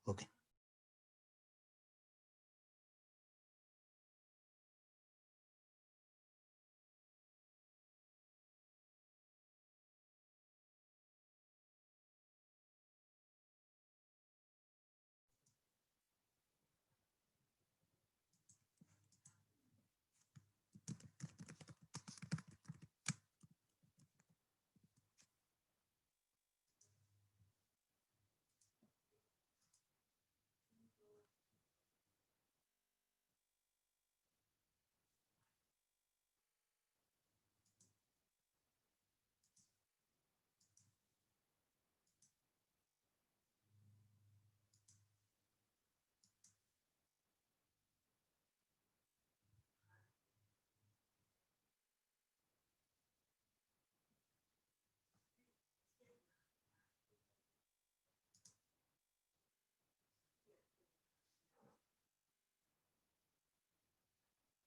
Okay.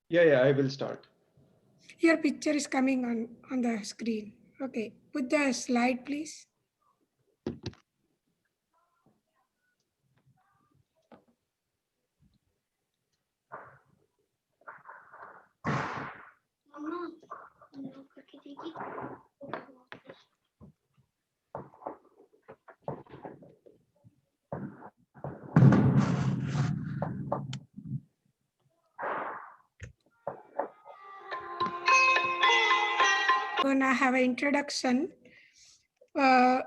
Yeah, I will start. Your picture is coming on the screen. Okay, put the slide, please. Gonna have an uh,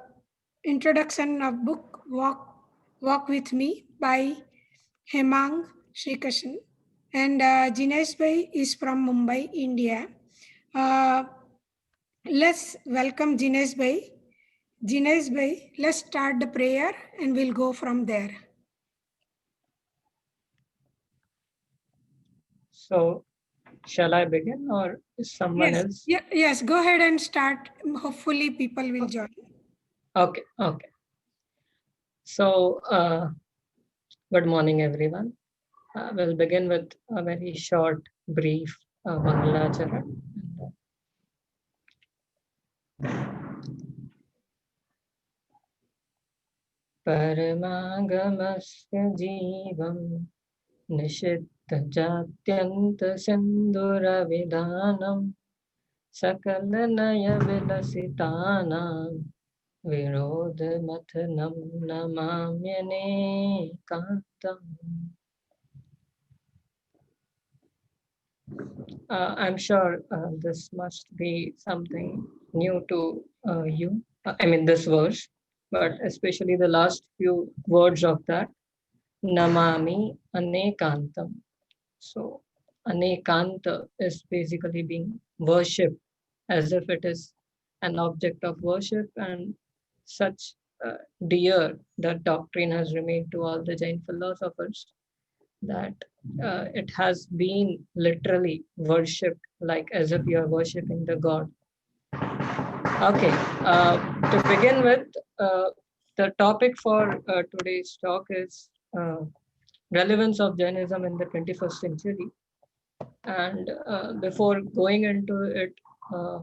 introduction of book Walk with Me by Hemang Srikishan, and Jinesh Bhai is from Mumbai, India. Uh, let's welcome Jinesh Bhai. Jinesh Bhai, let's start the prayer and we'll go from there. So, shall I begin or is someone Yes, else? yes, go ahead and start. Hopefully, people will join. Okay. So, good morning, everyone. We'll begin with a very short, brief Mangalacharan. परमागमस्य जीवं निषिद्धजात्यन्तसिन्दुरविधानं सकलनयविलसितानां विरोधमथनं नमाम्यनेकान्तम्. I'm sure this must be something new to you. I mean, this verse, but especially the last few words of that, Namami Anekantam. So, Anekanta is basically being worshipped as if it is an object of worship, and such dear that doctrine has remained to all the Jain philosophers that it has been literally worshipped like as if you are worshipping the god. Okay, to begin with, the topic for today's talk is relevance of Jainism in the 21st century. And before going into it, uh,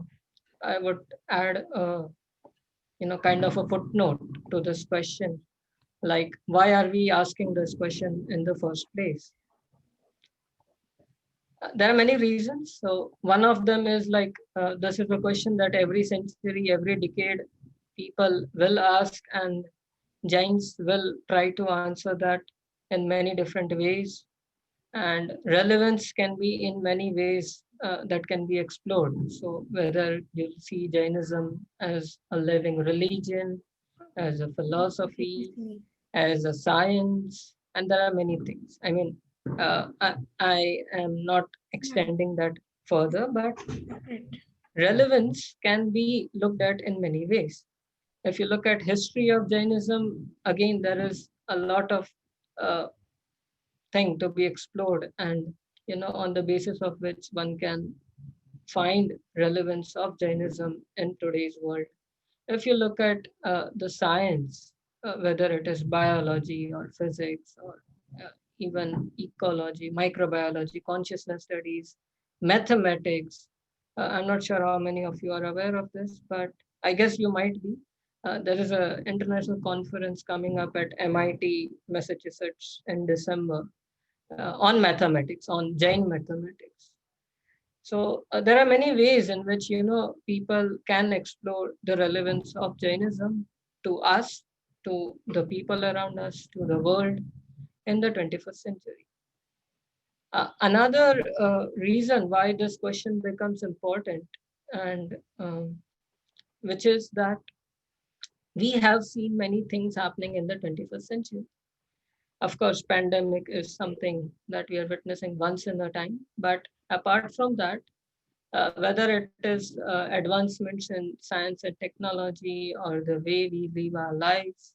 I would add, kind of a footnote to this question, like why are we asking this question in the first place? There are many reasons. So one of them is like this is a question that every century, every decade, people will ask, and Jains will try to answer that in many different ways. And relevance can be in many ways that can be explored. So whether you see Jainism as a living religion, as a philosophy, as a science, and there are many things. I mean, I am not extending that further, but relevance can be looked at in many ways. If you look at history of Jainism, again there is a lot of uh, thing to be explored, and on the basis of which one can find relevance of Jainism in today's world. If you look at the science, whether it is biology or physics or even ecology, microbiology, consciousness studies, mathematics, I'm not sure how many of you are aware of this, but I guess you might be. There is an international conference coming up at MIT, Massachusetts in December on mathematics, on Jain mathematics. So there are many ways in which people can explore the relevance of Jainism to us, to the people around us, to the world in the 21st century. Another reason why this question becomes important, and which is that we have seen many things happening in the 21st century. Of course, pandemic is something that we are witnessing once in a time. But apart from that, whether it is advancements in science and technology or the way we live our lives,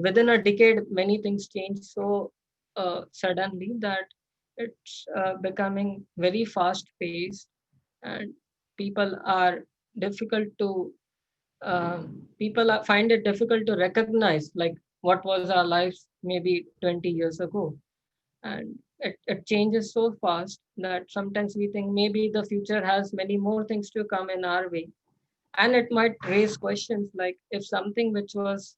within a decade, many things change so suddenly that it's becoming very fast paced, and people are difficult to find it difficult to recognize like what was our lives maybe 20 years ago. And it changes so fast that sometimes we think maybe the future has many more things to come in our way. And it might raise questions like if something which was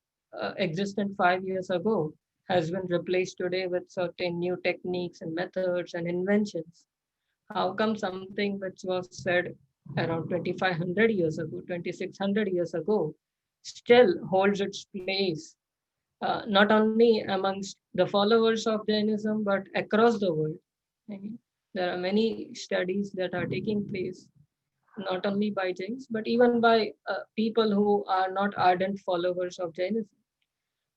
existent 5 years ago has been replaced today with certain new techniques and methods and inventions, how come something which was said around 2500 years ago, 2600 years ago, still holds its place, not only amongst the followers of Jainism, but across the world? I mean, there are many studies that are taking place, not only by Jains, but even by people who are not ardent followers of Jainism.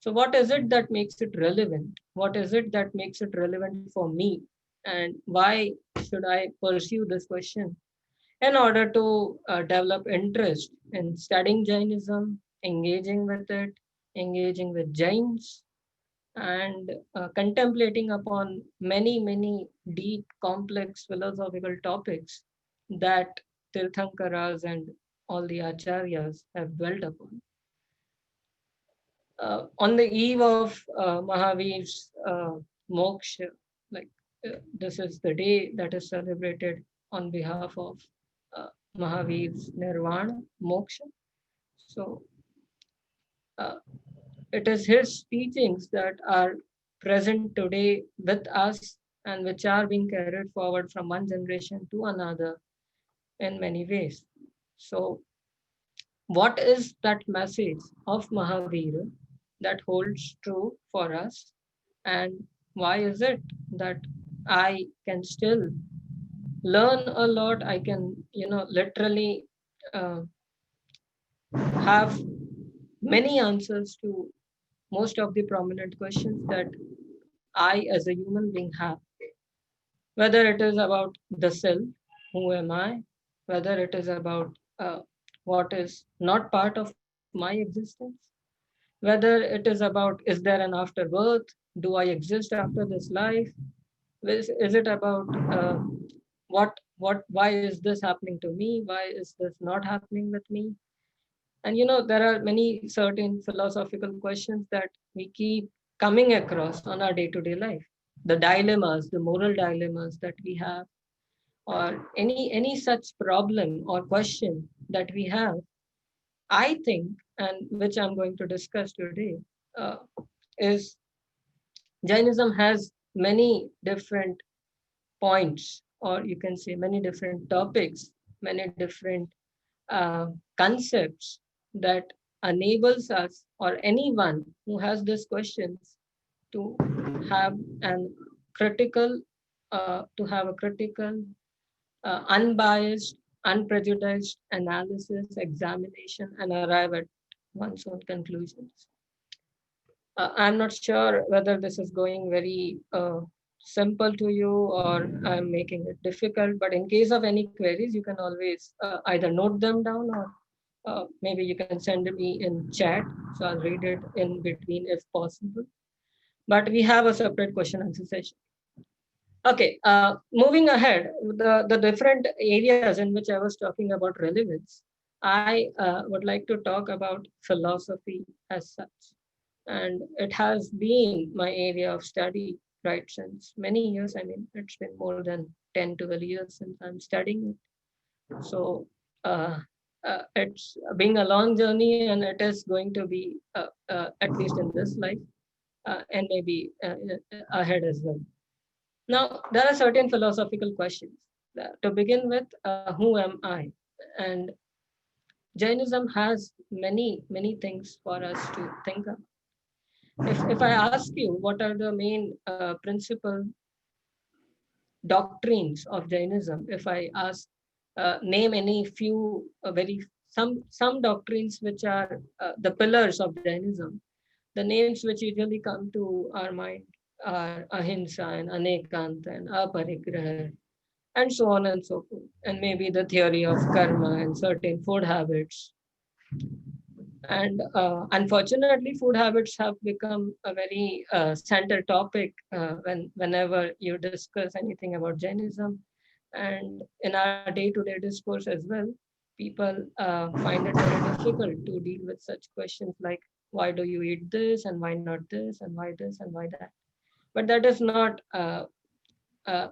So, what is it that makes it relevant? What is it that makes it relevant for me? And why should I pursue this question? In order to develop interest in studying Jainism, engaging with it, engaging with Jains, and contemplating upon many, many deep, complex philosophical topics that Tirthankaras and all the acharyas have dwelt upon. On the eve of Mahavir's moksha, like this is the day that is celebrated on behalf of Mahavir's nirvana, moksha. So uh, it is his teachings that are present today with us and which are being carried forward from one generation to another in many ways. So, what is that message of Mahavira that holds true for us? And why is it that I can still learn a lot? I can, literally uh, have many answers to most of the prominent questions that I, as a human being, have. Whether it is about the self, who am I, whether it is about what is not part of my existence, whether it is about is there an afterbirth, do I exist after this life, is it about why is this happening to me, why is this not happening with me? And there are many certain philosophical questions that we keep coming across on our day-to-day life. The dilemmas, the moral dilemmas that we have, or any such problem or question that we have, I think, and which I'm going to discuss today, uh, is Jainism has many different points, or you can say many different topics, many different concepts that enables us or anyone who has these questions to have an critical unbiased, unprejudiced analysis, examination, and arrive at one's own conclusions. I'm not sure whether this is going very simple to you or I'm making it difficult, but in case of any queries, you can always either note them down or maybe you can send me in chat. So I'll read it in between if possible. But we have a separate question answer session. Okay, moving ahead, the different areas in which I was talking about relevance, I would like to talk about philosophy as such. And it has been my area of study right since many years. I mean, it's been more than 10, 12 years since I'm studying it. So it's being a long journey, and it is going to be at least in this life, and maybe ahead as well. Now, there are certain philosophical questions. To begin with, who am I? And Jainism has many things for us to think of. If I ask you what are the main principal doctrines of Jainism, if I ask, name any few very some doctrines which are the pillars of Jainism, the names which usually come to our mind are ahimsa and anekanta and aparigraha and so on and so forth, and maybe the theory of karma and certain food habits. And unfortunately, food habits have become a very center topic whenever you discuss anything about Jainism. And in our day-to-day discourse as well, people find it very difficult to deal with such questions like why do you eat this and why not this and why that. But that is not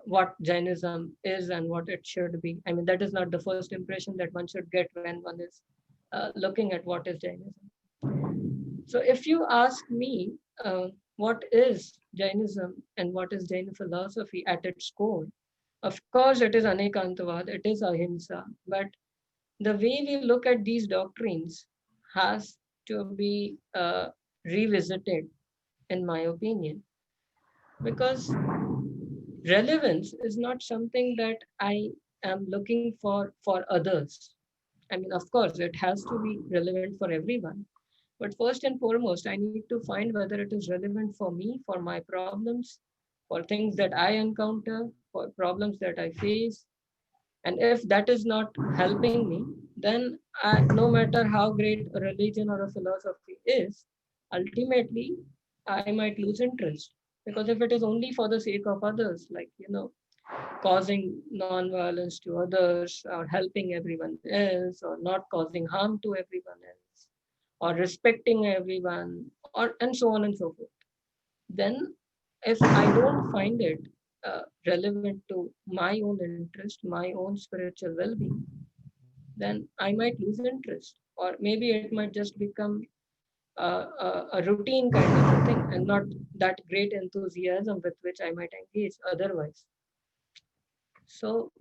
what Jainism is and what it should be. I mean, that is not the first impression that one should get when one is looking at what is Jainism. So, if you ask me, what is Jainism and what is Jaina philosophy at its core, of course, it is Anekantavad, it is Ahimsa, but the way we look at these doctrines has to be revisited, in my opinion, because relevance is not something that I am looking for others. I mean, of course, it has to be relevant for everyone. But first and foremost, I need to find whether it is relevant for me, for my problems, for things that I encounter, for problems that I face. And if that is not helping me, then no matter how great a religion or a philosophy is, ultimately I might lose interest. Because if it is only for the sake of others, like, causing non-violence to others or helping everyone else or not causing harm to everyone else or respecting everyone or and so on and so forth, then if I don't find it relevant to my own interest, my own spiritual well-being, then I might lose interest, or maybe it might just become a routine kind of a thing and not that great enthusiasm with which I might engage otherwise. So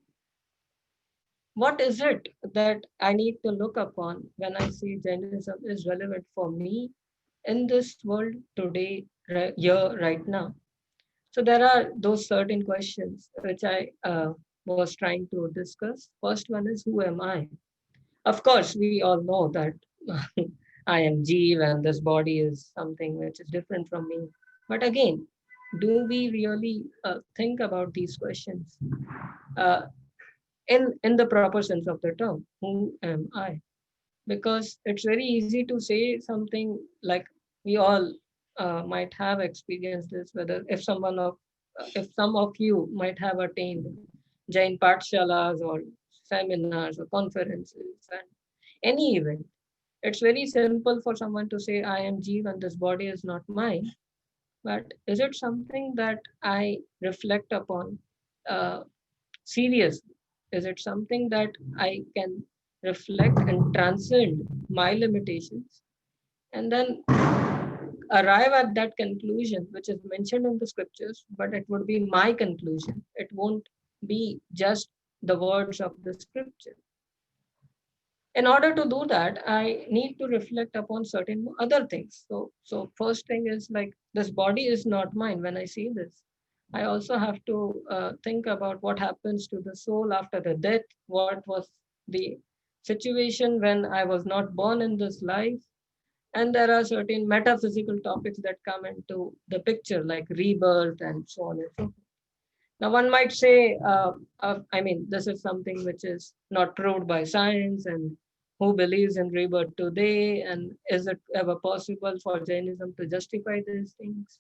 what is it that I need to look upon when I see Jainism is relevant for me in this world today, here, right now? So there are those certain questions which I was trying to discuss. First one is, who am I? Of course, we all know that I am Jeev and this body is something which is different from me. But again, do we really think about these questions uh, in the proper sense of the term? Who am I? Because it's very easy to say something like we all might have experienced this, whether if some of you might have attained Jain Patshalas or seminars or conferences and any event. It's very simple for someone to say, I am Jeev and this body is not mine. But is it something that I reflect upon uh, seriously? Is it something that I can reflect and transcend my limitations and then arrive at that conclusion, which is mentioned in the scriptures, but it would be my conclusion. It won't be just the words of the scripture. In order to do that, I need to reflect upon certain other things. So first thing is like this body is not mine. When I see this, I also have to think about what happens to the soul after the death. What was the situation when I was not born in this life? And there are certain metaphysical topics that come into the picture, like rebirth and so on and so forth. Now, one might say, I mean, this is something which is not proved by science, and who believes in rebirth today? And is it ever possible for Jainism to justify these things?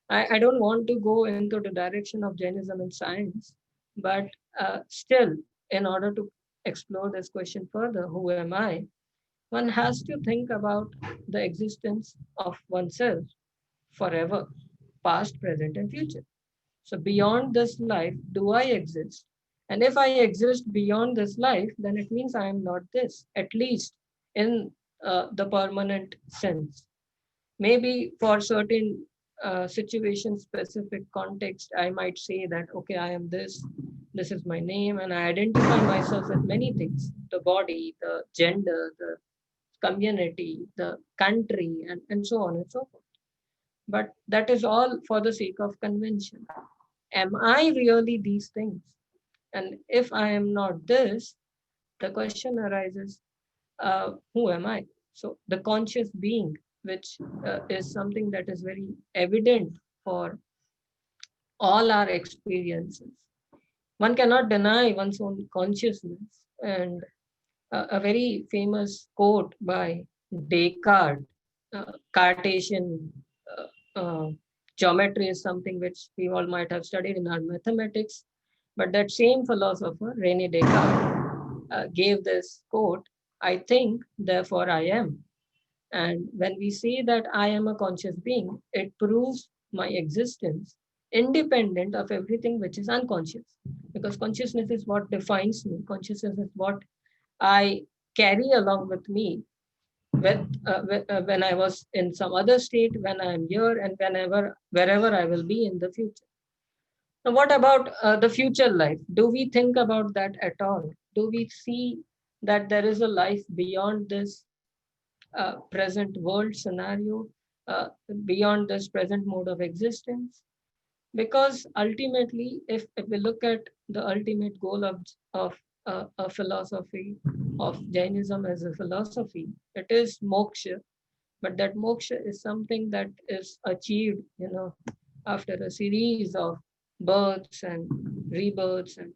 I don't want to go into the direction of Jainism and science, but still, in order to explore this question further, who am I? One has to think about the existence of oneself forever, past, present, and future. So beyond this life, do I exist? And if I exist beyond this life, then it means I am not this, at least in the permanent sense. Maybe for certain situation specific context, I might say that, okay, I am this is my name, and I identify myself with many things: the body, the gender, the community, the country, and so on and so forth. But that is all for the sake of convention. Am I really these things? And if I am not this, the question arises, who am I? So the conscious being, which is something that is very evident for all our experiences. One cannot deny one's own consciousness. And a very famous quote by Descartes, Cartesian geometry is something which we all might have studied in our mathematics. But that same philosopher, Rene Descartes, gave this quote: I think, therefore I am. And when we say that I am a conscious being, it proves my existence independent of everything which is unconscious. Because consciousness is what defines me, consciousness is what I carry along with me when I was in some other state, when I am here, and wherever I will be in the future. Now, what about the future life? Do we think about that at all? Do we see that there is a life beyond this present world scenario, uh, beyond this present mode of existence? Because ultimately, if we look at the ultimate goal of a philosophy of Jainism as a philosophy, it is moksha. But that moksha is something that is achieved, after a series of births and rebirths, and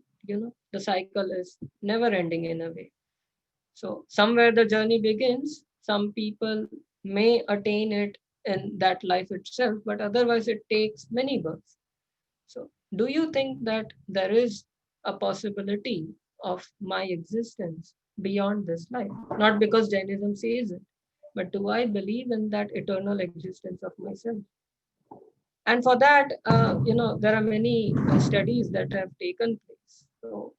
the cycle is never ending in a way. So somewhere the journey begins. Some people may attain it in that life itself, but otherwise it takes many births. So do you think that there is a possibility of my existence beyond this life? Not because Jainism says it, but do I believe in that eternal existence of myself? And for that, there are many studies that have taken place. So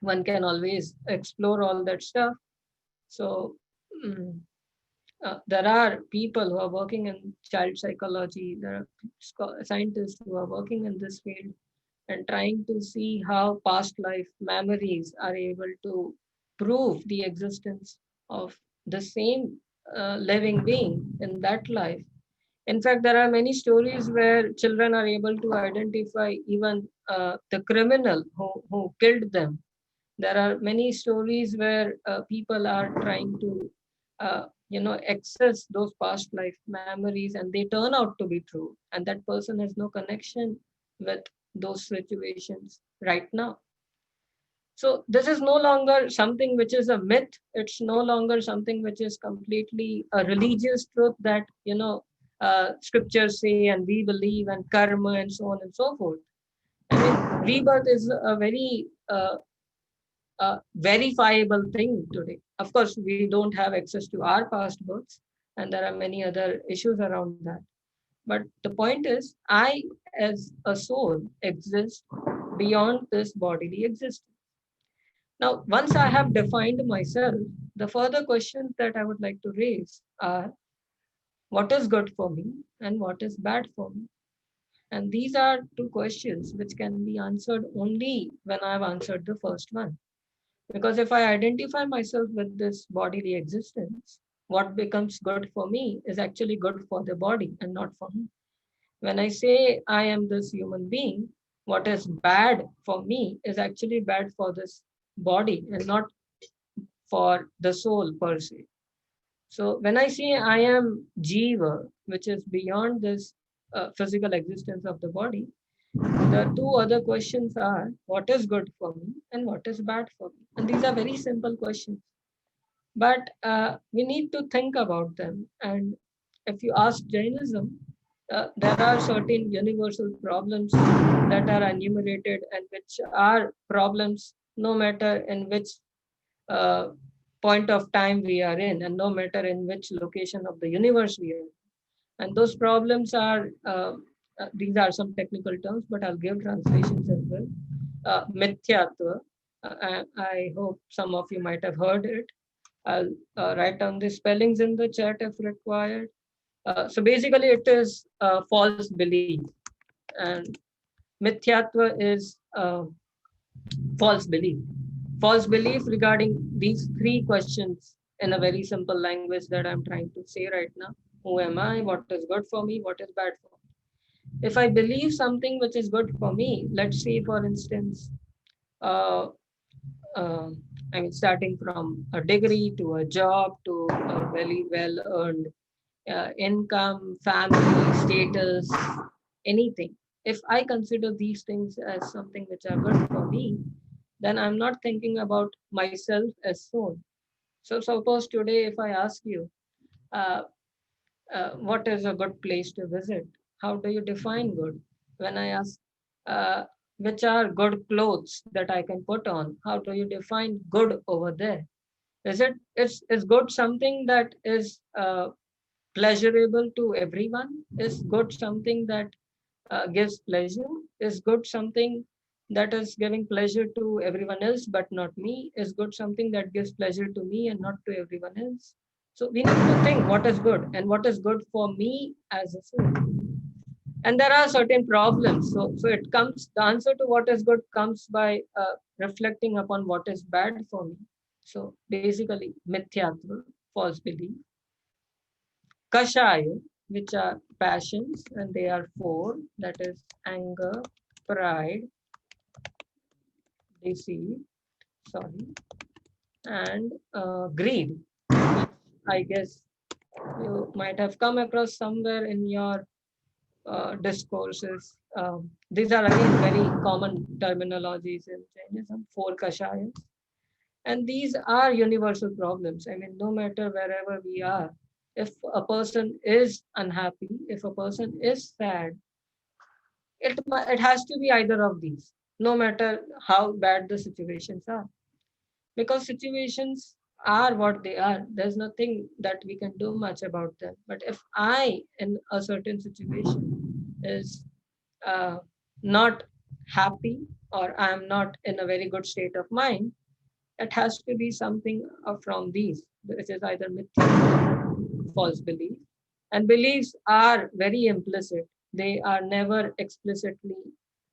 one can always explore all that stuff. So mm, there are people who are working in child psychology. There are scientists who are working in this field and trying to see how past life memories are able to prove the existence of the same living being in that life. In fact, there are many stories where children are able to identify even the criminal who killed them. There are many stories where people are trying to access those past life memories, and they turn out to be true, and that person has no connection with those situations right now. So this is no longer something which is a myth. It's no longer something which is completely a religious truth that scriptures say and we believe, and karma and so on and so forth. I mean, rebirth is a very verifiable thing today. Of course, we don't have access to our past births, and there are many other issues around that. But the point is, I, as a soul, exist beyond this bodily existence. Now, once I have defined myself, the further questions that I would like to raise are, what is good for me and what is bad for me? And these are two questions which can be answered only when I've answered the first one. Because if I identify myself with this bodily existence, what becomes good for me is actually good for the body and not for me. When I say I am this human being, what is bad for me is actually bad for this body and not for the soul per se. So when I say I am Jiva, which is beyond this physical existence of the body, the two other questions are, what is good for me and what is bad for me? And these are very simple questions, but we need to think about them. And if you ask Jainism, there are certain universal problems that are enumerated, and which are problems no matter in which uh, point of time we are in, and no matter in which location of the universe we are in. And those problems are, these are some technical terms, but I'll give translations as well. Mithyatva. I hope some of you might have heard it. I'll write down the spellings in the chat if required. So basically, it is false belief, and Mithyatva is false belief. False belief regarding these three questions in a very simple language that I'm trying to say right now. Who am I? What is good for me? What is bad for me? If I believe something which is good for me, let's say, for instance, uh, uh, I mean, starting from a degree to a job to a very well earned income, family, status, anything. If I consider these things as something which are good for me, then I'm not thinking about myself as soul. So, suppose today, if I ask you, uh, what is a good place to visit? How do you define good? When I ask, uh, which are good clothes that I can put on? How do you define good over there? Is good something that is pleasurable to everyone? Is good something that gives pleasure? Is good something that is giving pleasure to everyone else but not me? Is good something that gives pleasure to me and not to everyone else? So we need to think what is good and what is good for me as a soul. And there are certain problems. So it comes, the answer to what is good comes by reflecting upon what is bad for me. So basically, mithyatva, false belief, kashaya, which are passions, and they are four, that is anger, pride, deceit, sorry, and greed, which I guess you might have come across somewhere in your discourses. These are again very common terminologies in Jainism, four kashayas. And these are universal problems. I mean, no matter wherever we are, if a person is unhappy, if a person is sad, it has to be either of these, no matter how bad the situations are. Because situations are what they are. There's nothing that we can do much about them. But if I, in a certain situation, is uh, not happy or I'm not in a very good state of mind, it has to be something from these, which is either mythia, false belief. And beliefs are very implicit, they are never explicitly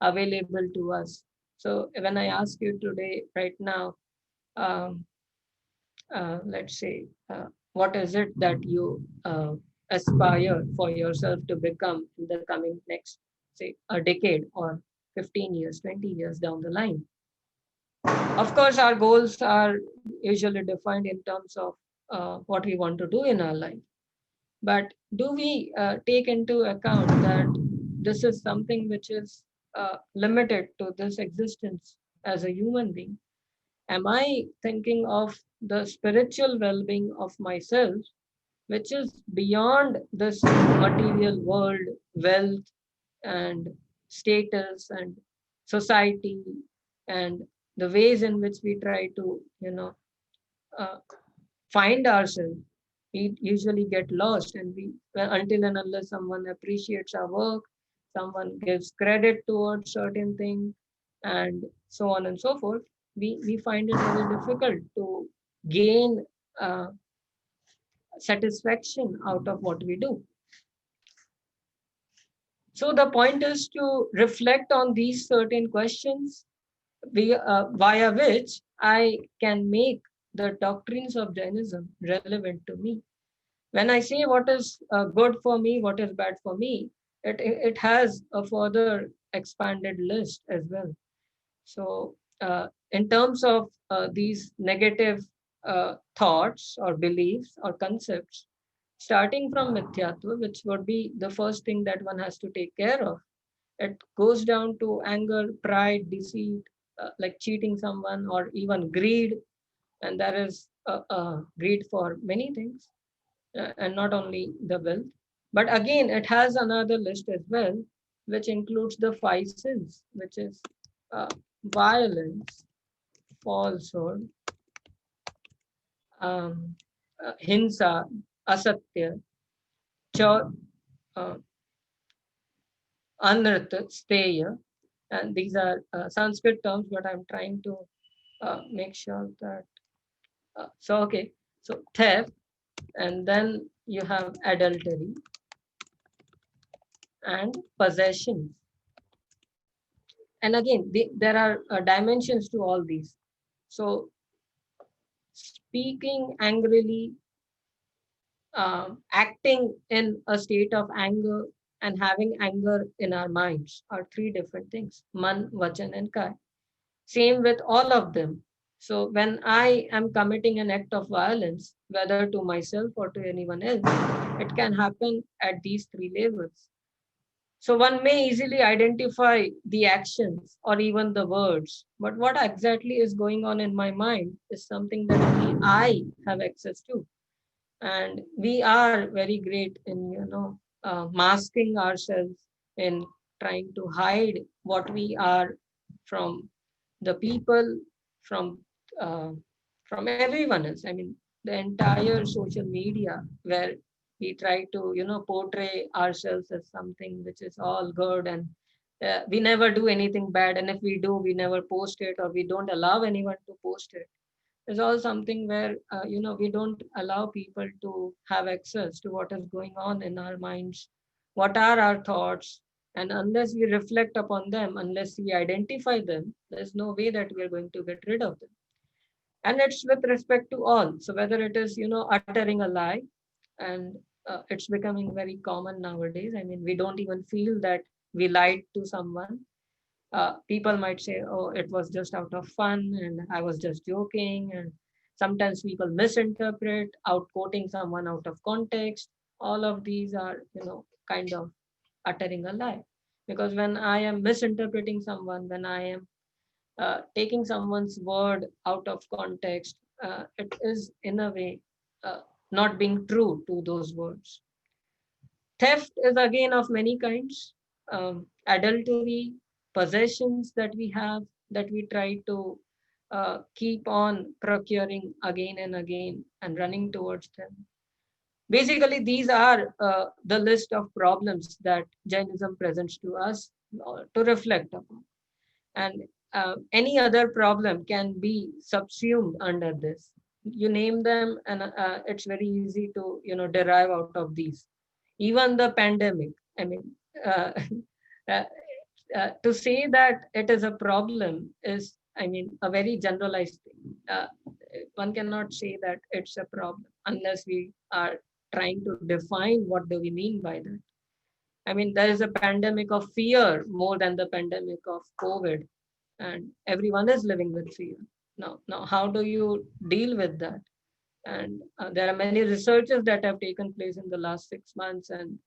available to us. So when I ask you today, right now, um, let's say, what is it that you aspire for yourself to become in the coming next, say, a decade or 15 years, 20 years down the line? Of course, our goals are usually defined in terms of what we want to do in our life. But do we take into account that this is something which is limited to this existence as a human being? Am I thinking of the spiritual well being of myself, which is beyond this material world, wealth, and status, and society, and the ways in which we try to, uh, find ourselves? We usually get lost, and we, well, until and unless someone appreciates our work, someone gives credit towards certain things, and so on and so forth, we find it very difficult to gain uh, satisfaction out of what we do. So the point is to reflect on these certain questions, via which I can make the doctrines of Jainism relevant to me. When I say what is good for me, what is bad for me, it has a further expanded list as well. So, in terms of these negative thoughts or beliefs or concepts, starting from mithyatva, which would be the first thing that one has to take care of, it goes down to anger, pride, deceit, like cheating someone, or even greed. And there is greed for many things, and not only the wealth. But again, it has another list as well, which includes the five sins, which is uh, violence, falsehood, um, hinsa, asatya, cha, uh, anartha, steya, And these are Sanskrit terms, but I'm trying to make sure that. So, okay, so theft, and then you have adultery and possession. And again, there are dimensions to all these. So, speaking angrily, acting in a state of anger, and having anger in our minds are three different things: man, vachan, and kaya. Same with all of them. So when I am committing an act of violence, whether to myself or to anyone else, it can happen at these three levels. So one may easily identify the actions or even the words, but what exactly is going on in my mind is something that only I have access to. And we are very great in, masking ourselves, in trying to hide what we are from the people, from uh, from everyone else. I mean, the entire social media, where we try to portray ourselves as something which is all good, and we never do anything bad, and if we do, we never post it, or we don't allow anyone to post it. It's all something where we don't allow people to have access to what is going on in our minds, what are our thoughts. And unless we reflect upon them, unless we identify them, there's no way that we are going to get rid of them. And it's with respect to all. So whether it is uttering a lie, and it's becoming very common nowadays. I mean, we don't even feel that we lied to someone. People might say, oh, it was just out of fun, and I was just joking. And sometimes people misinterpret, out quoting someone out of context. All of these are, kind of uttering a lie. Because when I am misinterpreting someone, when I am taking someone's word out of context, it is in a way uh, not being true to those words. Theft is again of many kinds. Adultery, possessions that we have, that we try to keep on procuring again and again and running towards them. Basically, these are the list of problems that Jainism presents to us to reflect upon. And any other problem can be subsumed under this. You name them, and it's very easy to derive out of these. Even the pandemic, I mean, uh, uh, to say that it is a problem is, I mean, a very generalized thing. One cannot say that it's a problem unless we are trying to define what do we mean by that. I mean, there is a pandemic of fear more than the pandemic of COVID, and everyone is living with fear. Now, how do you deal with that? And there are many researches that have taken place in the last 6 months, and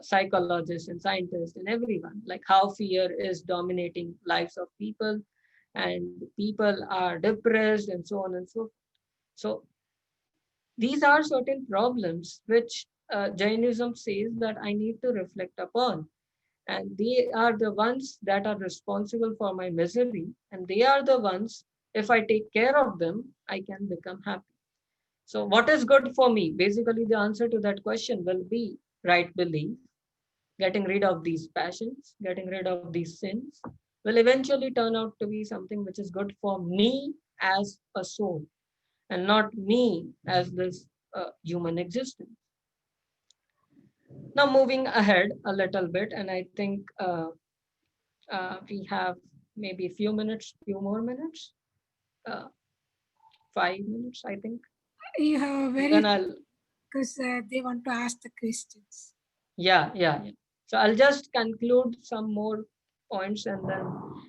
psychologists and scientists and everyone, like how fear is dominating lives of people, and people are depressed and so on and so forth. So these are certain problems which Jainism says that I need to reflect upon, and they are the ones that are responsible for my misery, and they are the ones, if I take care of them, I can become happy. So what is good for me? Basically, the answer to that question will be right belief. Getting rid of these passions, getting rid of these sins, will eventually turn out to be something which is good for me as a soul, and not me as this human existence. Now, moving ahead a little bit, and I think we have maybe a few more minutes, uh, 5 minutes, I think. You have And very, then I'll, because they want to ask the questions. yeah. So I'll just conclude some more points, and then,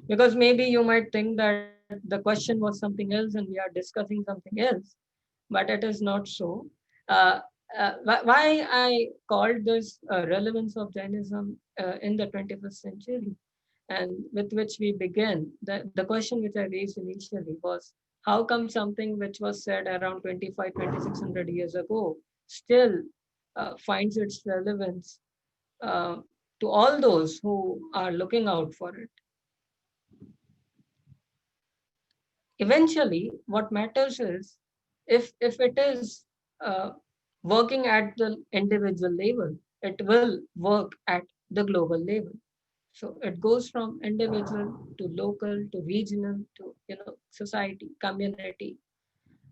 because maybe you might think that the question was something else and we are discussing something else, but it is not so. Uh, why I called this relevance of Jainism in the 21st century, and with which we began, the question which I raised initially was, how come something which was said around 2600 years ago still finds its relevance uh, to all those who are looking out for it? Eventually, what matters is, if it is uh, working at the individual level, it will work at the global level. So it goes from individual to local to regional to society, community,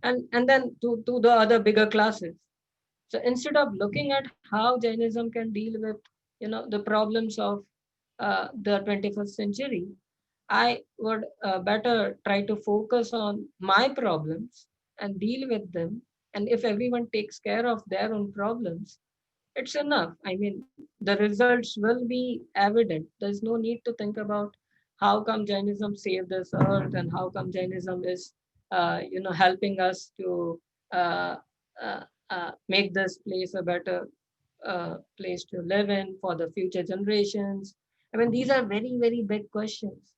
and then to the other bigger classes. So instead of looking at how Jainism can deal with the problems of the 21st century, I would better try to focus on my problems and deal with them. And if everyone takes care of their own problems, it's enough. I mean, the results will be evident. There's no need to think about how come Jainism saved this earth and how come Jainism is, helping us to uh, make this place a better place to live in for the future generations. I mean, these are very, very big questions.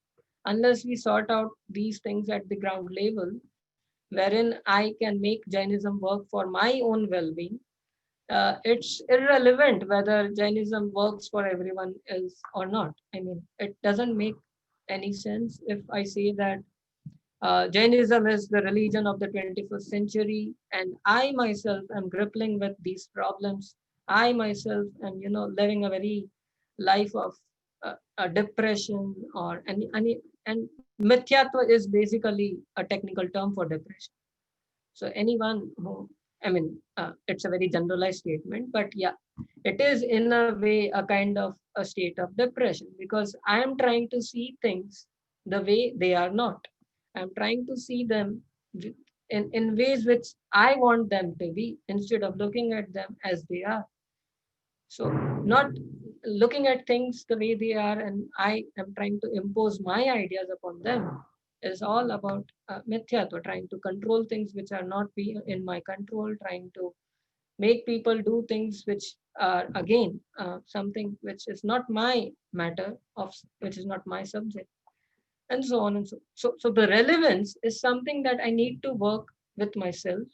Unless we sort out these things at the ground level, wherein I can make Jainism work for my own well being, it's irrelevant whether Jainism works for everyone else or not. I mean, it doesn't make any sense if I say that Jainism is the religion of the 21st century, and I myself am grappling with these problems. I myself am, living a very life of a depression or any and mithyatva is basically a technical term for depression. So anyone who, I mean, it's a very generalized statement, but yeah, it is in a way a kind of a state of depression because I am trying to see things the way they are not. I'm trying to see them in ways which I want them to be instead of looking at them as they are. So not looking at things the way they are, and I am trying to impose my ideas upon them is all about mithyatva, trying to control things which are not be in my control, trying to make people do things which are again something which is not my matter of which is not my subject, and so on and so the relevance is something that I need to work with myself,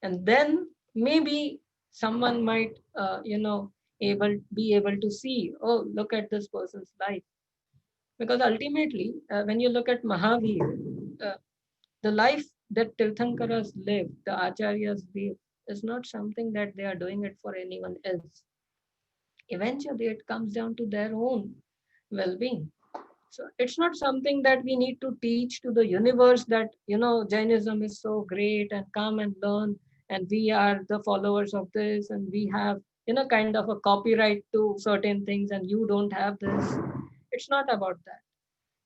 and then maybe someone might able to see, oh, look at this person's life. Because ultimately when you look at Mahavir, uh, the life that Tirthankaras live, the Acharyas live, is not something that they are doing it for anyone else. Eventually it comes down to their own well-being. So it's not something that we need to teach to the universe that, Jainism is so great and come and learn, and we are the followers of this, and we have, kind of a copyright to certain things, and you don't have this. It's not about that.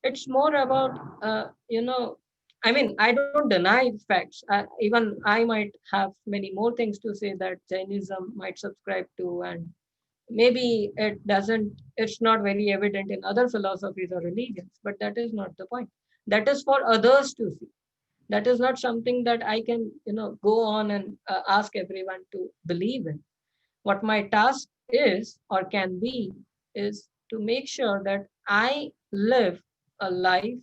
It's more about, I mean, I don't deny facts. Even I might have many more things to say that Jainism might subscribe to, and maybe it's not very evident in other philosophies or religions, but that is not the point. That is for others to see. That is not something that I can go on and ask everyone to believe in. What my task is or can be is to make sure that I live a life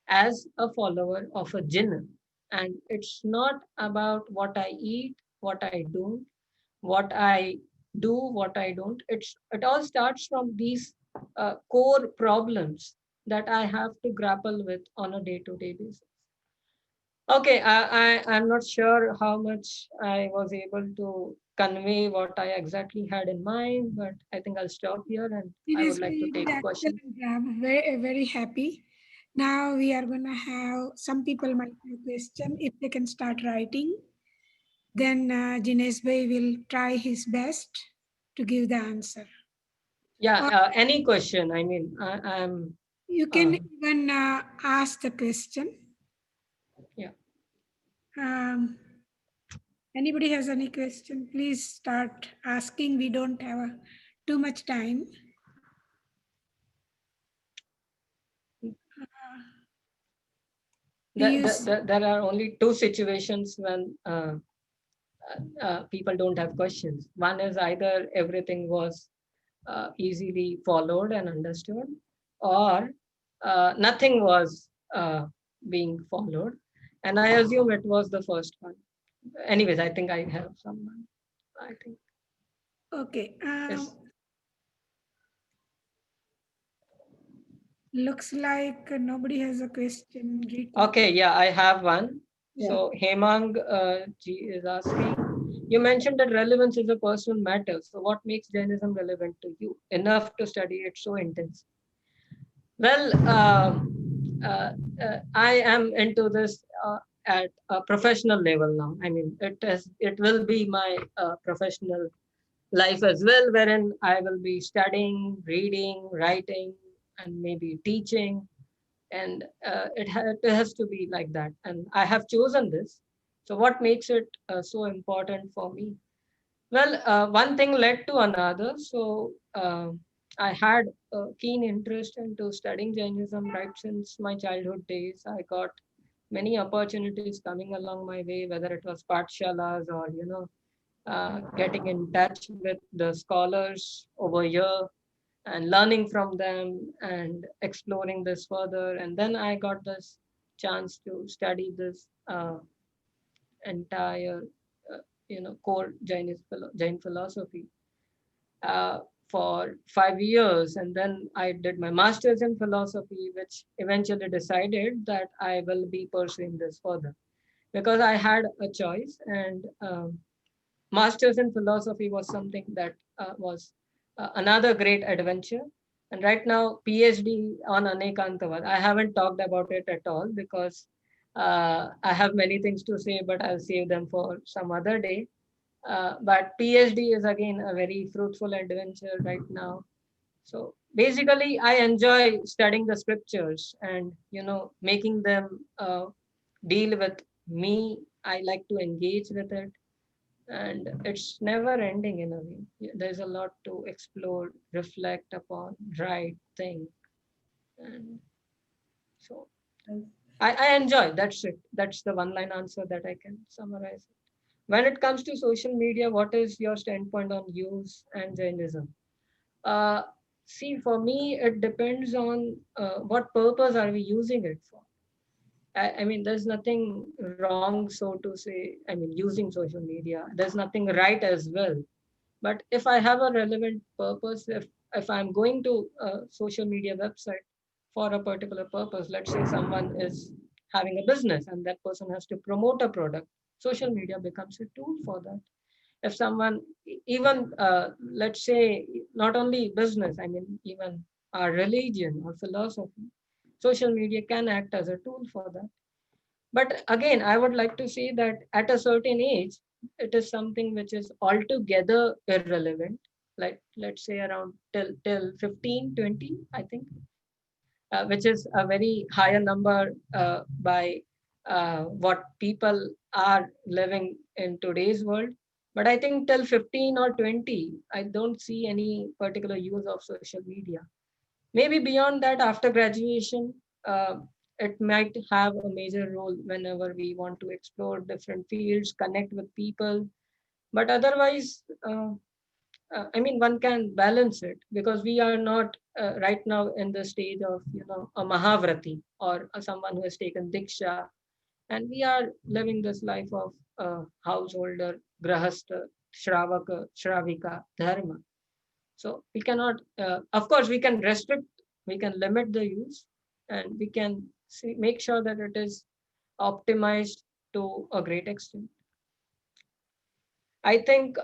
as a follower of a jinn. And it's not about what I eat, what I don't, what I do, what I don't. It all starts from these core problems that I have to grapple with on a day-to-day basis. Okay, I'm not sure how much I was able to convey what I exactly had in mind, but I think I'll stop here and I would Jinesh, like to you did take questions. excellent job. Very, very happy. Now we are gonna have some people might have a question. If they can start writing, then Jinesh Bhai will try his best to give the answer. Yeah, Or any question. I mean, I'm, you can uh, even ask the question. yeah. Um, Anybody has any question, please start asking. We don't have too much time. We use There are only two situations when people don't have questions. One is either everything was easily followed and understood, or nothing was being followed. And I assume it was the first one. Anyways, I think I have someone. I think okay. yes. Looks like nobody has a question written. Okay, yeah, I have one. Yeah. So Hemang ji is asking, you mentioned that relevance is a personal matter. So what makes Jainism relevant to you enough to study it so intensely? Well, I am into this at a professional level now. I mean, it will be my professional life as well, wherein I will be studying, reading, writing, and maybe teaching. And it has to be like that. And I have chosen this. So, what makes it so important for me? Well, one thing led to another. So, I had a keen interest into studying Jainism right since my childhood days. I got many opportunities coming along my way, whether it was pathshalas or, getting in touch with the scholars over here and learning from them and exploring this further. And then I got this chance to study this entire, core Jain philosophy uh, for 5 years. And then I did my master's in philosophy, which eventually decided that I will be pursuing this further because I had a choice. And master's in philosophy was something that was another great adventure. And right now, PhD on Anekantavad. I haven't talked about it at all because I have many things to say, but I'll save them for some other day. But PhD is again a very fruitful adventure right now. So basically, I enjoy studying the scriptures and making them deal with me. I like to engage with it, and it's never ending in a way. There's a lot to explore, reflect upon, write, think, and so I enjoy. That's it. That's the one line answer that I can summarize. When it comes to social media, what is your standpoint on use and Jainism? Uh, See, for me, it depends on what purpose are we using it for. I mean, there's nothing wrong, so to say. I mean, using social media, there's nothing right as well. But if I have a relevant purpose, if I'm going to a social media website for a particular purpose, let's say someone is having a business and that person has to promote a product, social media becomes a tool for that. If someone, even let's say, not only business, I mean, even our religion or philosophy, social media can act as a tool for that. But again, I would like to say that at a certain age, it is something which is altogether irrelevant. Like, let's say around till 15, 20, I think, which is a very higher number by what people are living in today's world. But I think till 15 or 20, I don't see any particular use of social media. Maybe beyond that, after graduation, it might have a major role whenever we want to explore different fields, connect with people. But otherwise, I mean, one can balance it because we are not right now in the stage of, a Mahavrati or someone who has taken Diksha. And we are living this life of householder, Grahastha, Shravaka, Shravika, Dharma. So we cannot, of course, we can restrict, we can limit the use, and we can make sure that it is optimized to a great extent. I think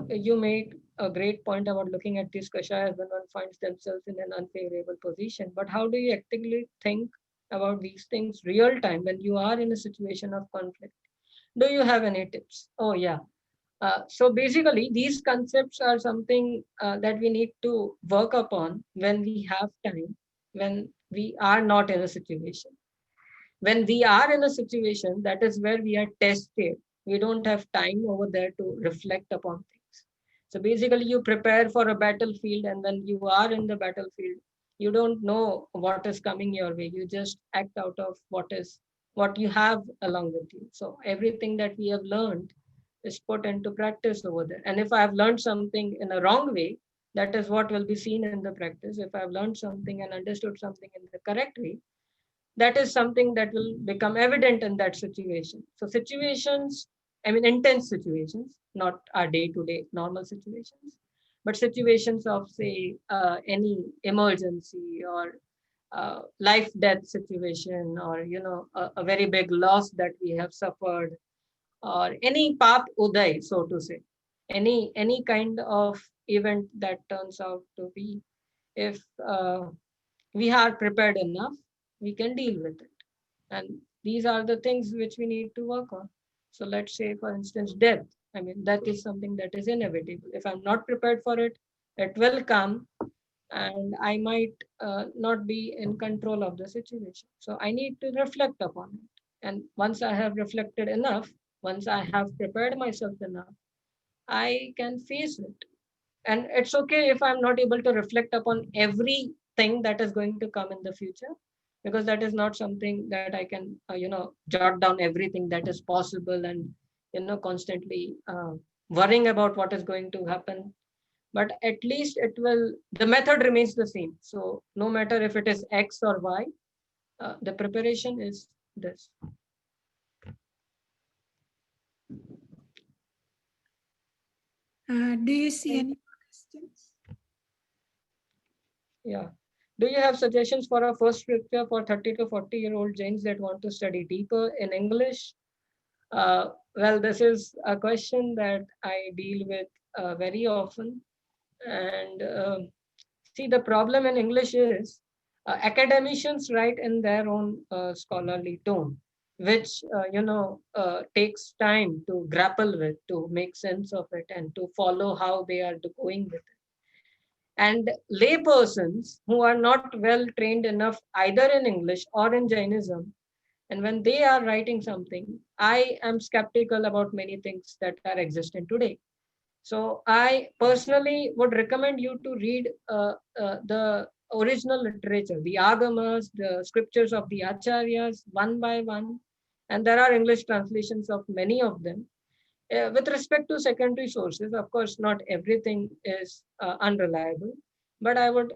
you made a great point about looking at these kashayas when one finds themselves in an unfavorable position. But how do you actively think about these things real time when you are in a situation of conflict? Do you have any tips? Oh, yeah. So basically, these concepts are something that we need to work upon when we have time, when we are not in a situation. When we are in a situation, that is where we are tested. We don't have time over there to reflect upon things. So basically, you prepare for a battlefield, and when you are in the battlefield, you don't know what is coming your way. You just act out of what you have along with you. So everything that we have learned is put into practice over there. And if I have learned something in a wrong way, that is what will be seen in the practice. If I've learned something and understood something in the correct way, that is something that will become evident in that situation. So situations, I mean, intense situations, not our day-to-day normal situations, but situations of, say, any emergency or life death situation, or a very big loss that we have suffered, or any Pap Uday, so to say, any kind of event that turns out to be, if we are prepared enough, we can deal with it. And these are the things which we need to work on. So let's say, for instance, death. I mean, that is something that is inevitable. If I'm not prepared for it, it will come, and I might not be in control of the situation. So I need to reflect upon it. And once I have reflected enough, once I have prepared myself enough, I can face it. And it's okay if I'm not able to reflect upon everything that is going to come in the future, because that is not something that I can, jot down everything that is possible and, constantly worrying about what is going to happen. But at least the method remains the same. So no matter if it is X or Y, the preparation is this. Do you see any questions? Yeah. Do you have suggestions for a first scripture for 30 to 40-year-old Jains that want to study deeper in English? Well, this is a question that I deal with very often. And see, the problem in English is academicians write in their own scholarly tone, which, takes time to grapple with, to make sense of it, and to follow how they are going with it. And laypersons who are not well trained enough either in English or in Jainism, and when they are writing something, I am skeptical about many things that are existent today. So I personally would recommend you to read the original literature, the agamas, the scriptures of the acharyas, one by one. And there are English translations of many of them. With respect to secondary sources, of course, not everything is unreliable, but I would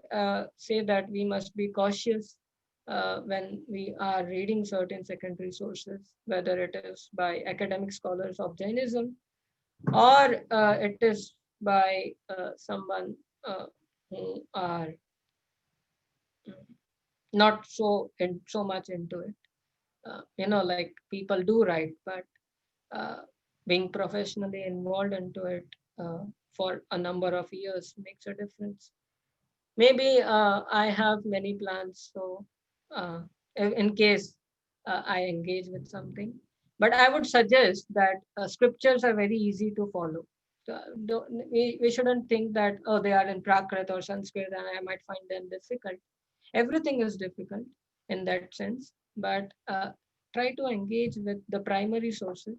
say that we must be cautious when we are reading certain secondary sources, whether it is by academic scholars of Jainism or it is by someone who are not so much into it. Like people do write, but uh, being professionally involved into it for a number of years makes a difference. Maybe I have many plans, so uh, in case I engage with something. But I would suggest that scriptures are very easy to follow. We shouldn't think that, oh, they are in Prakrit or Sanskrit and I might find them difficult. Everything is difficult in that sense, but try to engage with the primary sources.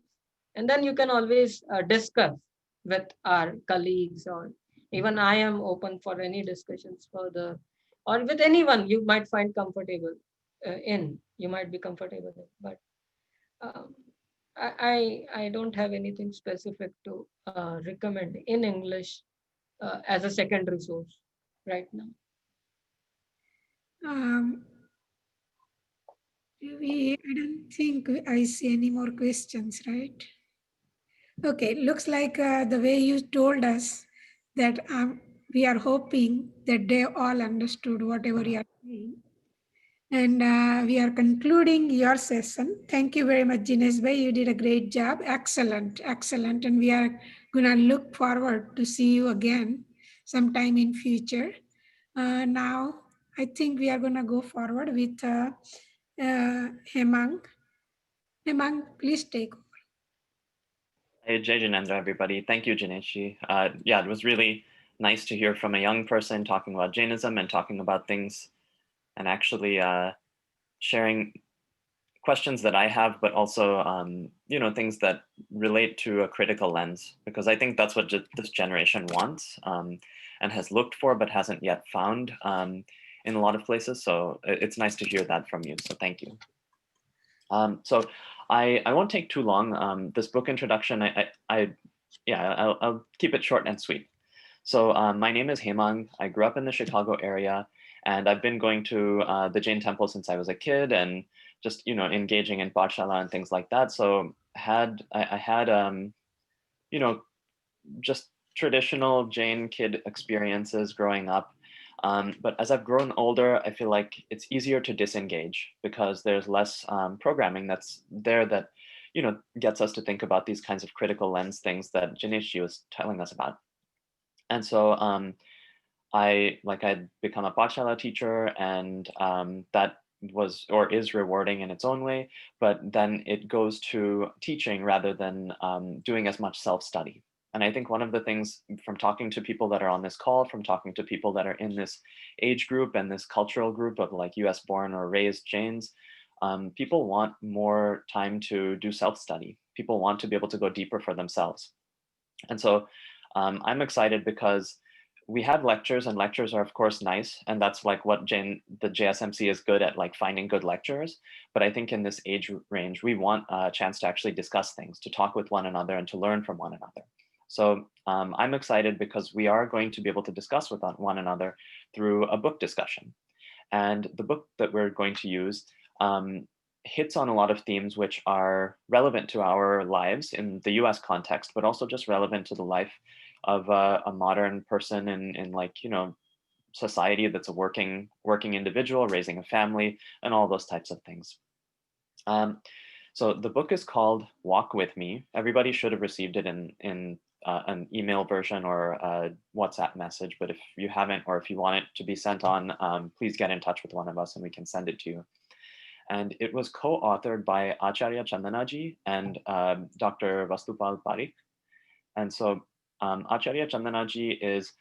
And then you can always discuss with our colleagues, or even I am open for any discussions further, or with anyone you might find comfortable you might be comfortable in. But um, I don't have anything specific to recommend in English as a secondary source right now. Um, I don't think I see any more questions, right? Okay, looks like the way you told us that we are hoping that they all understood whatever you are saying. And we are concluding your session. Thank you very much, Jinesh Bhai. You did a great job. Excellent, excellent. And we are gonna look forward to see you again sometime in future. Now, I think we are gonna go forward with Hemang. Hemang, please take over. Hey, Jai Janendra, everybody. Thank you, Jinesh. Yeah, it was really nice to hear from a young person talking about Jainism and talking about things and actually sharing questions that I have, but also, things that relate to a critical lens, because I think that's what this generation wants and has looked for, but hasn't yet found in a lot of places. So it's nice to hear that from you. So thank you. So I won't take too long. This book introduction, I'll keep it short and sweet. So my name is Hemang. I grew up in the Chicago area, and I've been going to the Jain temple since I was a kid, and just engaging in pathshala and things like that. So I had just traditional Jain kid experiences growing up. But as I've grown older, I feel like it's easier to disengage because there's less programming that's there that gets us to think about these kinds of critical lens things that Jinesh was telling us about. And so I'd become a Pathshala teacher, and that was or is rewarding in its own way, but then it goes to teaching rather than doing as much self-study. And I think one of the things from talking to people that are on this call, from talking to people that are in this age group and this cultural group of like US born or raised Jains, people want more time to do self-study. People want to be able to go deeper for themselves. And so I'm excited because we have lectures, and lectures are of course nice, and that's like what the JSMC is good at, like finding good lecturers. But I think in this age range, we want a chance to actually discuss things, to talk with one another, and to learn from one another. So I'm excited because we are going to be able to discuss with one another through a book discussion. And the book that we're going to use hits on a lot of themes which are relevant to our lives in the US context, but also just relevant to the life of a modern person in like, society that's a working individual, raising a family, and all those types of things. So the book is called Walk With Me. Everybody should have received it in an email version or a WhatsApp message, but if you haven't, or if you want it to be sent on, please get in touch with one of us and we can send it to you. And it was co-authored by Acharya Chandanaji and Dr. Vastupal Parikh. And so Acharya Chandanaji is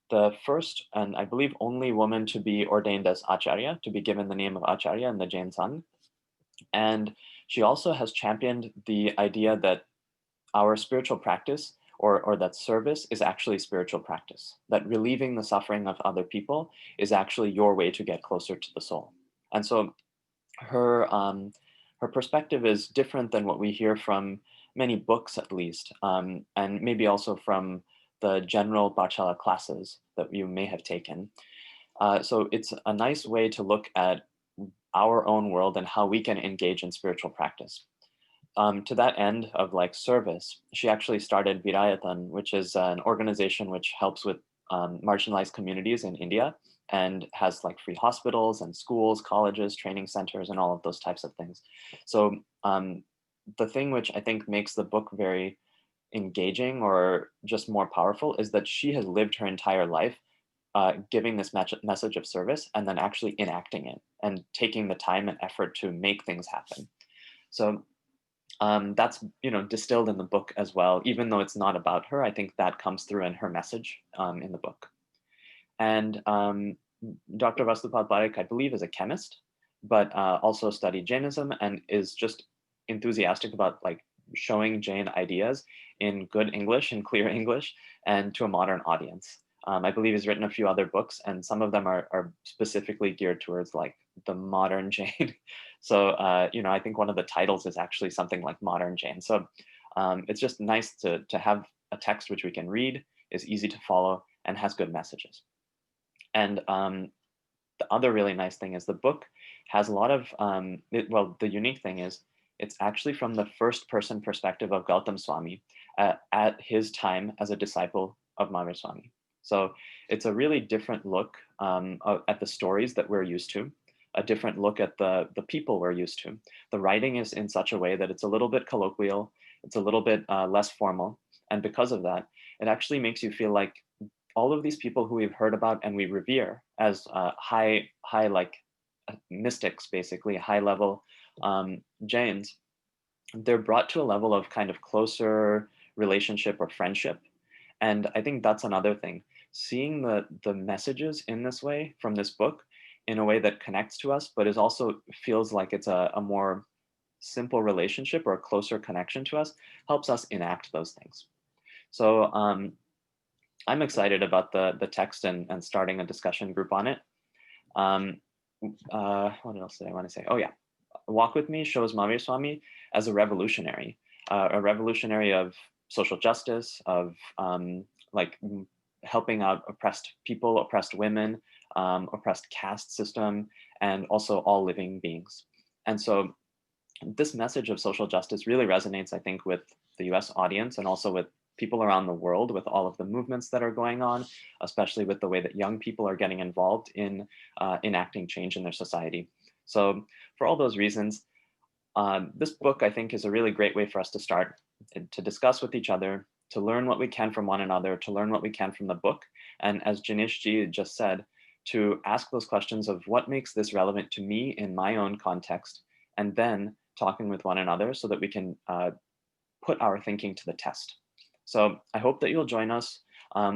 the first and I believe only woman to be ordained as Acharya, to be given the name of Acharya in the Jain Sangh. And she also has championed the idea that our spiritual practice or that service is actually spiritual practice, that relieving the suffering of other people is actually your way to get closer to the soul. And so her perspective is different than what we hear from many books, at least, and maybe also from the general Pathshala classes that you may have taken. So it's a nice way to look at our own world and how we can engage in spiritual practice. To that end of like service, she actually started Virayatan, which is an organization which helps with marginalized communities in India, and has like free hospitals and schools, colleges, training centers, and all of those types of things. So the thing which I think makes the book very engaging or just more powerful is that she has lived her entire life giving this message of service and then actually enacting it and taking the time and effort to make things happen. So that's distilled in the book as well. Even though it's not about her, I think that comes through in her message in the book. And Dr. Vastupal Parikh, I believe, is a chemist, but also studied Jainism and is just enthusiastic about like showing Jain ideas in good English and clear English and to a modern audience. I believe he's written a few other books, and some of them are specifically geared towards like the modern Jain. So, I think one of the titles is actually something like Modern Jain. So it's just nice to have a text which we can read, is easy to follow, and has good messages. And the other really nice thing is the book has a lot of, the unique thing is it's actually from the first person perspective of Gautam Swami at his time as a disciple of Mahavir Swami. So it's a really different look at the stories that we're used to, a different look at the people we're used to. The writing is in such a way that it's a little bit colloquial, it's a little bit less formal. And because of that, it actually makes you feel like all of these people who we've heard about and we revere as high like mystics, basically high level Jains, they're brought to a level of kind of closer relationship or friendship. And I think that's another thing. Seeing the messages in this way from this book in a way that connects to us, but is also feels like it's a more simple relationship or a closer connection to us, helps us enact those things. So I'm excited about the text and starting a discussion group on it. What else did I want to say? Oh yeah, Walk With Me shows Mahavir Swami as a revolutionary of social justice, of like helping out oppressed people, oppressed women, oppressed caste system, and also all living beings. And so this message of social justice really resonates, I think, with the US audience and also with people around the world, with all of the movements that are going on, especially with the way that young people are getting involved in enacting change in their society. So for all those reasons, this book, I think, is a really great way for us to start, to discuss with each other, to learn what we can from one another, to learn what we can from the book. And as Jinesh ji just said, to ask those questions of what makes this relevant to me in my own context, and then talking with one another so that we can put our thinking to the test. So I hope that you'll join us.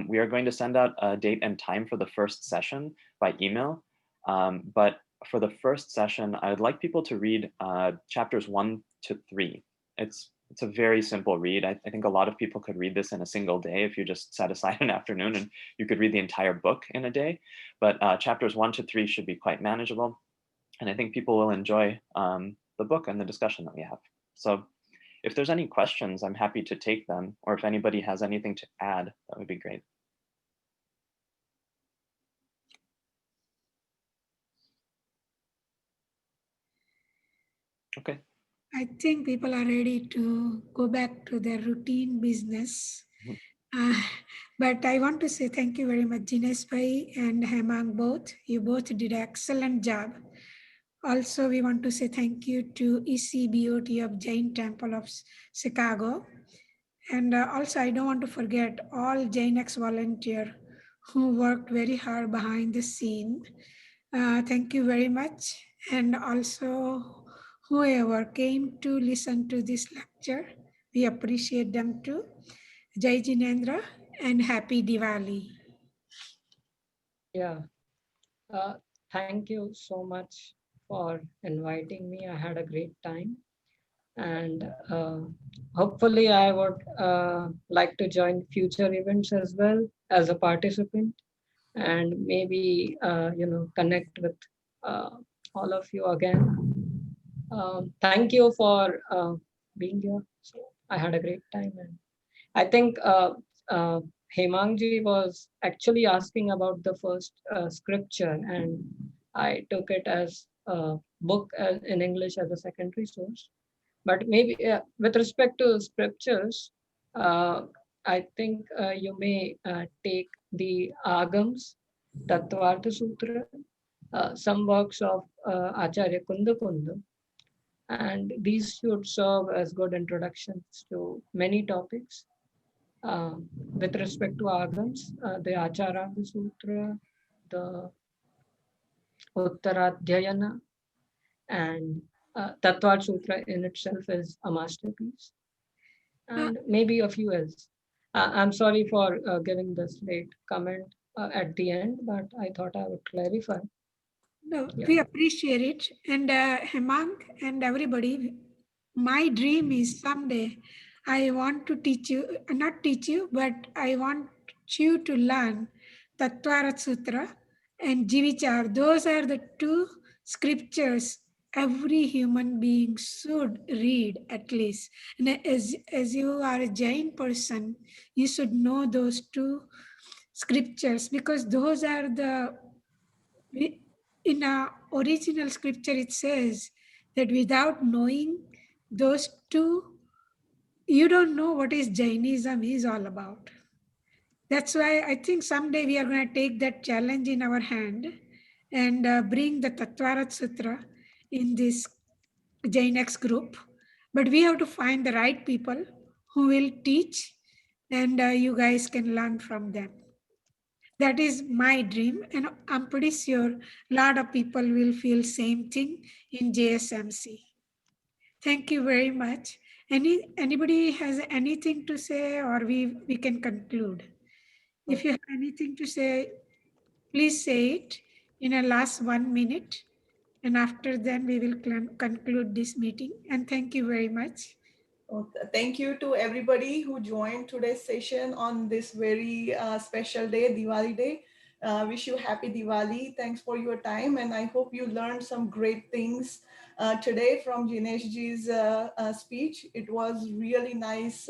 We are going to send out a date and time for the first session by email. But for the first session, I'd like people to read chapters 1 to 3. It's a very simple read. I think a lot of people could read this in a single day if you just set aside an afternoon, and you could read the entire book in a day. But chapters 1 to 3 should be quite manageable. And I think people will enjoy the book and the discussion that we have. So if there's any questions, I'm happy to take them. Or if anybody has anything to add, that would be great. Okay. I think people are ready to go back to their routine business. But I want to say thank you very much, Jinesh Bhai and Hemang both. You both did an excellent job. Also, we want to say thank you to ECBOT of Jain Temple of Chicago. And also, I don't want to forget all JainX volunteer who worked very hard behind the scene. Thank you very much. And also, whoever came to listen to this lecture, we appreciate them too. Jai Jinendra and happy Diwali. Yeah. Thank you so much for inviting me. I had a great time. And hopefully I would like to join future events as well as a participant, and maybe connect with uh, all of you again. Thank you for being here. So I had a great time, and I think uh, Hemangji was actually asking about the first scripture, and I took it as a book in English as a secondary source. But maybe with respect to scriptures, uh, I think you may take the Agams, Tattvartha Sutra, some works of Acharya Kunda Kunda, and these should serve as good introductions to many topics. With respect to Agams, the Acharanga Sutra, the Uttaradhyayana, and Tattva Sutra in itself is a masterpiece, Uh, and maybe a few else. I'm sorry for giving this late comment at the end, but I thought I would clarify. No, Yeah. we appreciate it. And Hemang and everybody, my dream is someday I want to teach you, not teach you, but I want you to learn Tattvarat Sutra and Jivichar. Those are the two scriptures every human being should read at least. And as you are a Jain person, you should know those two scriptures because those are the in a original scripture it says that without knowing those two you don't know what is Jainism is all about. That's why I think someday we are going to take that challenge in our hand and bring the Tattvarat Sutra in this JainX group, but we have to find the right people who will teach and you guys can learn from them. That is my dream, and I'm pretty sure a lot of people will feel same thing in JSMC. Thank you very much. Anybody has anything to say, or we can conclude. If you have anything to say, please say it in a last 1 minute, and after then we will conclude this meeting. And thank you very much. Thank you to everybody who joined today's session on this very special day, Diwali Day. Wish you happy Diwali. Thanks for your time, and I hope you learned some great things today from Jinesh ji's speech. It was really nice.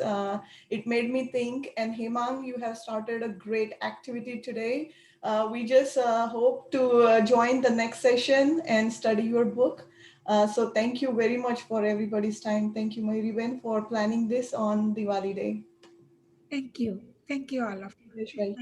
It made me think. And Hemang, you have started a great activity today. We just hope to join the next session and study your book. So thank you very much for everybody's time. Thank you, Mayriben, for planning this on Diwali Day. Thank you. Thank you all of you. Jinesh bhai.